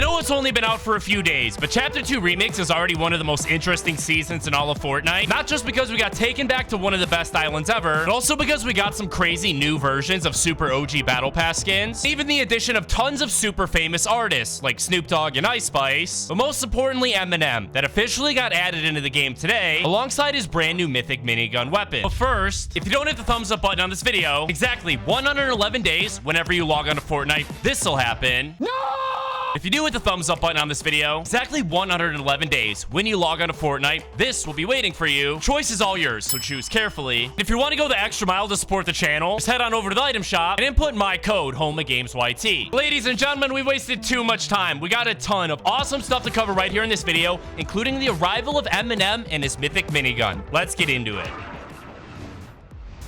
know it's only been out for a few days, but Chapter 2 Remix is already one of the most interesting seasons in all of Fortnite. Not just because we got taken back to one of the best islands ever, but also because we got some crazy new versions of super OG Battle Pass skins, even the addition of tons of super famous artists like Snoop Dogg and Ice Spice, but most importantly Eminem, that officially got added into the game today alongside his brand new mythic minigun weapon. But first, if you don't hit the thumbs up button on this video, exactly 111 days whenever you log on to Fortnite, this'll happen. No! If you do hit the thumbs up button on this video, exactly 111 days when you log on to Fortnite, this will be waiting for you. Choice is all yours, so choose carefully. If you want to go the extra mile to support the channel, just head on over to the item shop and input my code HOMAGAMESYT. Ladies and gentlemen, we wasted too much time. We got a ton of awesome stuff to cover right here in this video, including the arrival of Eminem and his mythic minigun. Let's get into it.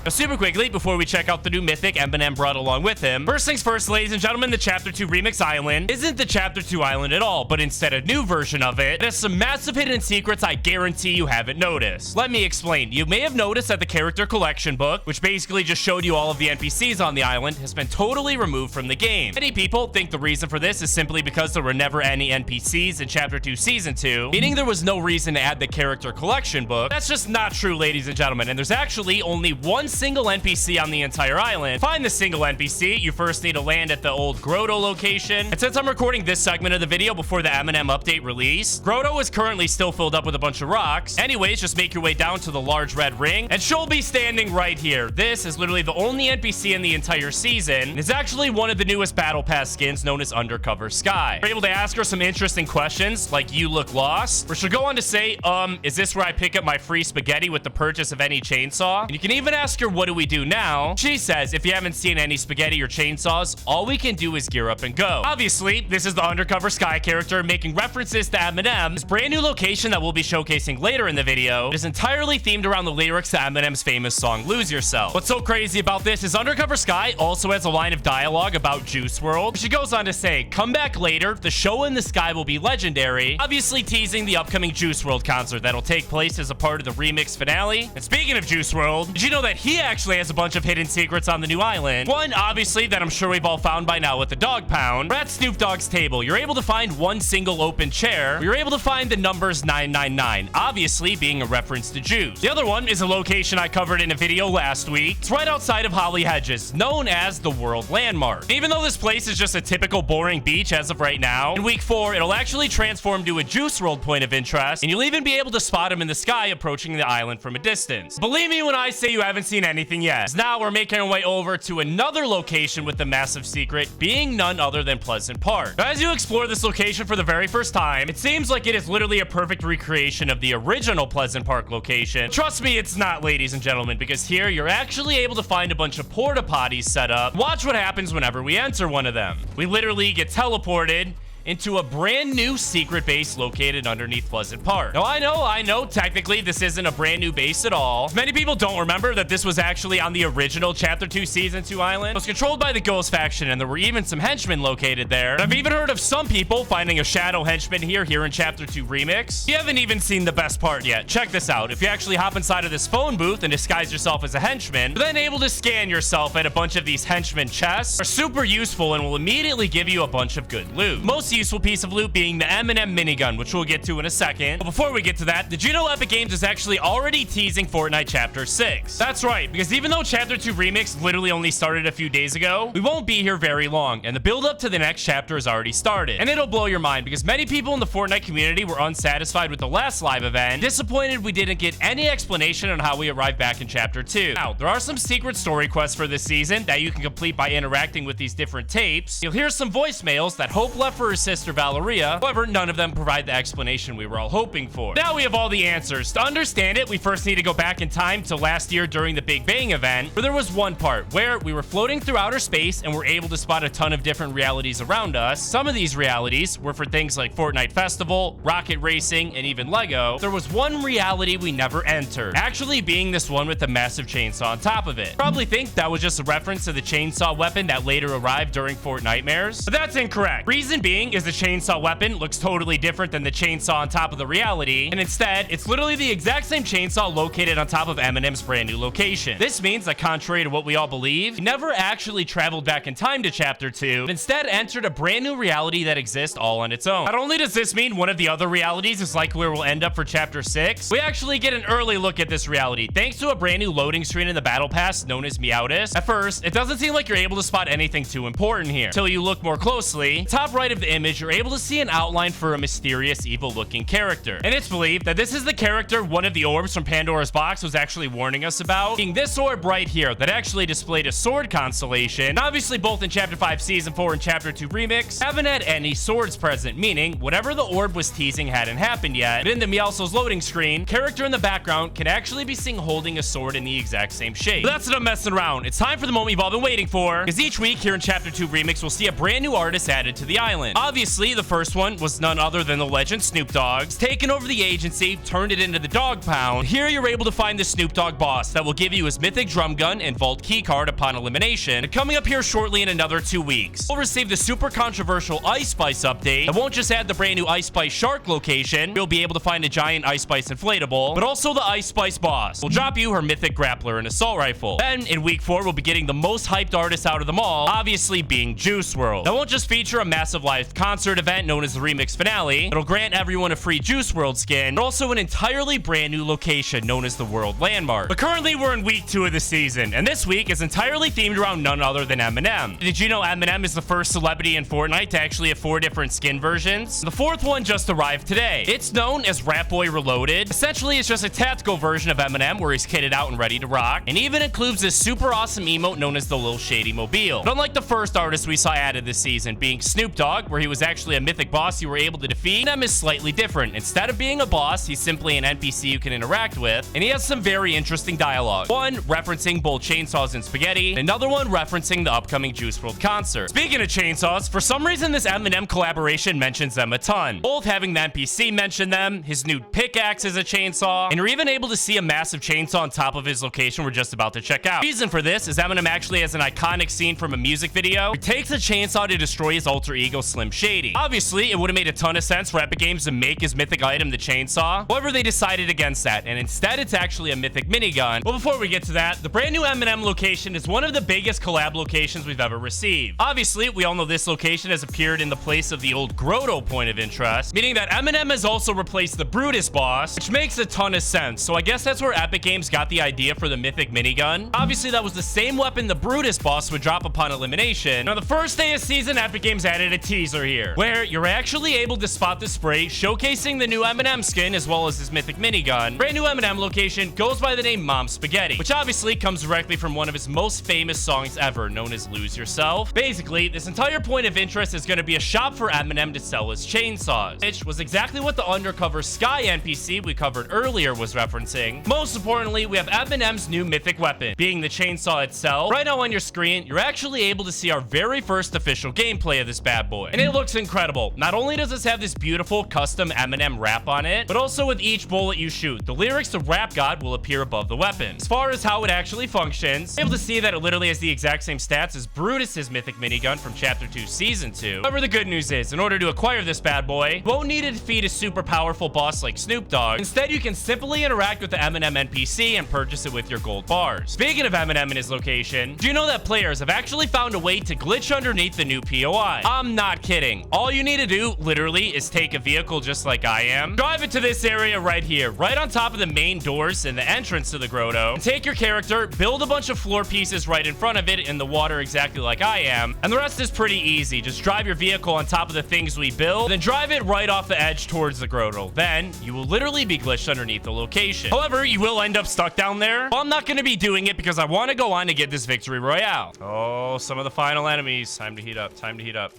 Now, super quickly, before we check out the new mythic Eminem brought along with him, first things first, ladies and gentlemen, the Chapter 2 Remix Island isn't the Chapter 2 Island at all, but instead a new version of it. It has some massive hidden secrets I guarantee you haven't noticed. Let me explain. You may have noticed that the character collection book, which basically just showed you all of the NPCs on the island, has been totally removed from the game. Many people think the reason for this is simply because there were never any NPCs in Chapter 2 Season 2, meaning there was no reason to add the character collection book. That's just not true, ladies and gentlemen, and there's actually only one single NPC on the entire island. To find the single NPC, you first need to land at the old Grotto location. And since I'm recording this segment of the video before the Eminem update release, Grotto is currently still filled up with a bunch of rocks. Anyways, just make your way down to the large red ring, and she'll be standing right here. This is literally the only NPC in the entire season. It's actually one of the newest Battle Pass skins known as Undercover Sky. You're able to ask her some interesting questions, like "You look lost," or she'll go on to say, is this where I pick up my free spaghetti with the purchase of any chainsaw? And you can even ask her, what do we do now? She says, if you haven't seen any spaghetti or chainsaws, all we can do is gear up and go. Obviously, this is the Undercover Sky character making references to Eminem. This brand new location that we'll be showcasing later in the video is entirely themed around the lyrics to Eminem's famous song, Lose Yourself. What's so crazy about this is Undercover Sky also has a line of dialogue about Juice WRLD. She goes on to say, come back later, the show in the sky will be legendary, obviously teasing the upcoming Juice WRLD concert that'll take place as a part of the remix finale. And speaking of Juice WRLD, did you know that he actually has a bunch of hidden secrets on the new island? One, obviously, that I'm sure we've all found by now with the Dog Pound. We're at Snoop Dogg's table. You're able to find one single open chair. You're able to find the numbers 999, obviously being a reference to Juice. The other one is a location I covered in a video last week. It's right outside of Holly Hedges, known as the World Landmark. Even though this place is just a typical boring beach as of right now, in week 4, it'll actually transform to a Juice WRLD point of interest, and you'll even be able to spot him in the sky approaching the island from a distance. Believe me when I say you haven't seen anything yet. Now we're making our way over to another location with the massive secret being none other than Pleasant Park. Now, as you explore this location for the very first time, it seems like it is literally a perfect recreation of the original Pleasant Park location. Trust me, it's not, ladies and gentlemen, because here you're actually able to find a bunch of porta potties set up. Watch what happens whenever we enter one of them. We literally get teleported into a brand new secret base located underneath Pleasant Park. Now, I know, technically this isn't a brand new base at all. Many people don't remember that this was actually on the original Chapter 2 Season 2 island. It was controlled by the Ghost faction, and there were even some henchmen located there. And I've even heard of some people finding a shadow henchman here in Chapter 2 Remix. You haven't even seen the best part yet. Check this out. If you actually hop inside of this phone booth and disguise yourself as a henchman, you're then able to scan yourself at a bunch of these henchman chests. Are super useful and will immediately give you a bunch of good loot. Most useful piece of loot being the Eminem minigun, which we'll get to in a second. But before we get to that, did you know Epic Games is actually already teasing Fortnite Chapter 6? That's right, because even though Chapter 2 Remix literally only started a few days ago, we won't be here very long, and the build up to the next chapter has already started. And it'll blow your mind, because many people in the Fortnite community were unsatisfied with the last live event, disappointed we didn't get any explanation on how we arrived back in Chapter 2. Now, there are some secret story quests for this season that you can complete by interacting with these different tapes. You'll hear some voicemails that Hope left for her sister Valeria. However, none of them provide the explanation we were all hoping for. Now we have all the answers. To understand it, we first need to go back in time to last year during the Big Bang event, where there was one part where we were floating through outer space and were able to spot a ton of different realities around us. Some of these realities were for things like Fortnite Festival, rocket racing, and even Lego. There was one reality we never entered, actually being this one with the massive chainsaw on top of it. Probably think that was just a reference to the chainsaw weapon that later arrived during Fortnitemares, but that's incorrect. Reason being, thing is the chainsaw weapon looks totally different than the chainsaw on top of the reality, and instead, it's literally the exact same chainsaw located on top of Eminem's brand new location. This means that contrary to what we all believe, he never actually traveled back in time to chapter 2, but instead entered a brand new reality that exists all on its own. Not only does this mean one of the other realities is like where we'll end up for chapter 6, we actually get an early look at this reality thanks to a brand new loading screen in the battle pass known as Meowtis. At first, it doesn't seem like you're able to spot anything too important here. Till you look more closely, top right of the image, you're able to see an outline for a mysterious, evil-looking character. And it's believed that this is the character one of the orbs from Pandora's box was actually warning us about, being this orb right here that actually displayed a sword constellation. And obviously, both in Chapter 5 Season 4 and Chapter 2 Remix, haven't had any swords present, meaning whatever the orb was teasing hadn't happened yet. But in the Meowscles loading screen, character in the background can actually be seen holding a sword in the exact same shape. But that's enough messing around. It's time for the moment you've all been waiting for, because each week here in Chapter 2 Remix, we'll see a brand new artist added to the island. Obviously, the first one was none other than the legend Snoop Dogg. He's taken over the agency, turned it into the Dog Pound. Here you're able to find the Snoop Dogg boss that will give you his mythic drum gun and vault keycard upon elimination. And coming up here shortly in another 2 weeks, we'll receive the super controversial Ice Spice update that won't just add the brand new Ice Spice Shark location. You'll be able to find a giant Ice Spice inflatable, but also the Ice Spice boss will drop you her mythic grappler and assault rifle. Then in week 4, we'll be getting the most hyped artist out of them all, obviously being Juice WRLD. That won't just feature a massive live concert event known as the Remix Finale. It'll grant everyone a free Juice WRLD skin, but also an entirely brand new location known as the World Landmark. But currently we're in week 2 of the season, and this week is entirely themed around none other than Eminem. Did you know Eminem is the first celebrity in Fortnite to actually have 4 different skin versions? The 4th one just arrived today. It's known as Rap Boy Reloaded. Essentially, it's just a tactical version of Eminem where he's kitted out and ready to rock, and even includes this super awesome emote known as the Lil Shady Mobile. But unlike the first artist we saw added this season, being Snoop Dogg, where he was actually a mythic boss you were able to defeat, Eminem is slightly different. Instead of being a boss, he's simply an NPC you can interact with, and he has some very interesting dialogue. One referencing both chainsaws and spaghetti, and another one referencing the upcoming Juice WRLD concert. Speaking of chainsaws, for some reason this Eminem collaboration mentions them a ton, both having the NPC mention them, his new pickaxe is a chainsaw, and you're even able to see a massive chainsaw on top of his location we're just about to check out. The reason for this is Eminem actually has an iconic scene from a music video. He takes a chainsaw to destroy his alter ego Slim Shady. Obviously, it would have made a ton of sense for Epic Games to make his mythic item the chainsaw. However, they decided against that, and instead it's actually a mythic minigun. But before we get to that, the brand new Eminem location is one of the biggest collab locations we've ever received. Obviously, we all know this location has appeared in the place of the old Grotto point of interest, meaning that Eminem has also replaced the Brutus boss, which makes a ton of sense. So I guess that's where Epic Games got the idea for the mythic minigun. Obviously, that was the same weapon the Brutus boss would drop upon elimination. Now, the first day of season, Epic Games added a teaser here, where you're actually able to spot the spray showcasing the new Eminem skin as well as his mythic minigun. Brand new Eminem location goes by the name Mom Spaghetti, which obviously comes directly from one of his most famous songs ever, known as Lose Yourself. Basically, this entire point of interest is going to be a shop for Eminem to sell his chainsaws, which was exactly what the undercover Sky NPC we covered earlier was referencing. Most importantly, we have Eminem's new mythic weapon, being the chainsaw itself. Right now on your screen, you're actually able to see our very first official gameplay of this bad boy, and it looks incredible. Not only does this have this beautiful custom Eminem rap on it, but also with each bullet you shoot, the lyrics to Rap God will appear above the weapon. As far as how it actually functions, you're able to see that it literally has the exact same stats as Brutus's mythic minigun from Chapter 2 Season 2. However, the good news is, in order to acquire this bad boy, you won't need to defeat a super powerful boss like Snoop Dogg. Instead, you can simply interact with the Eminem NPC and purchase it with your gold bars. Speaking of Eminem and his location, do you know that players have actually found a way to glitch underneath the new POI? I'm not kidding. All you need to do, literally, is take a vehicle just like I am, drive it to this area right here, right on top of the main doors and the entrance to the grotto, and take your character, build a bunch of floor pieces right in front of it in the water exactly like I am, and the rest is pretty easy. Just drive your vehicle on top of the things we build, then drive it right off the edge towards the grotto. Then, you will literally be glitched underneath the location. However, you will end up stuck down there. Well, I'm not going to be doing it because I want to go on to get this victory royale. Oh, some of the final enemies. Time to heat up. Time to heat up.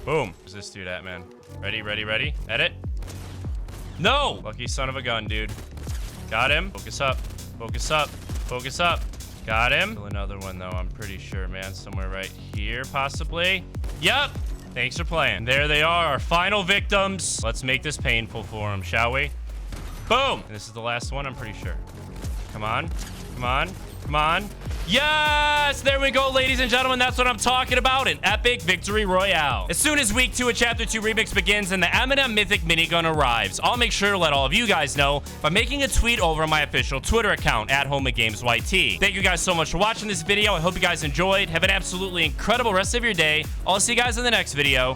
Boom. Where's this dude at, man? Ready, ready, ready. Edit. No! Lucky son of a gun, dude. Got him. Focus up. Focus up. Focus up. Got him. Still another one, though, I'm pretty sure, man. Somewhere right here, possibly. Yep. Thanks for playing. There they are, our final victims. Let's make this painful for them, shall we? Boom! And this is the last one, I'm pretty sure. Come on. Come on. Come on. Yes, there we go, ladies and gentlemen. That's what I'm talking about, an epic victory royale. As soon as week 2 of Chapter 2 Remix begins and the Eminem Mythic minigun arrives, I'll make sure to let all of you guys know by making a tweet over on my official Twitter account at HomeGamesYT. Thank you guys so much for watching this video. I hope you guys enjoyed. Have an absolutely incredible rest of your day. I'll see you guys in the next video.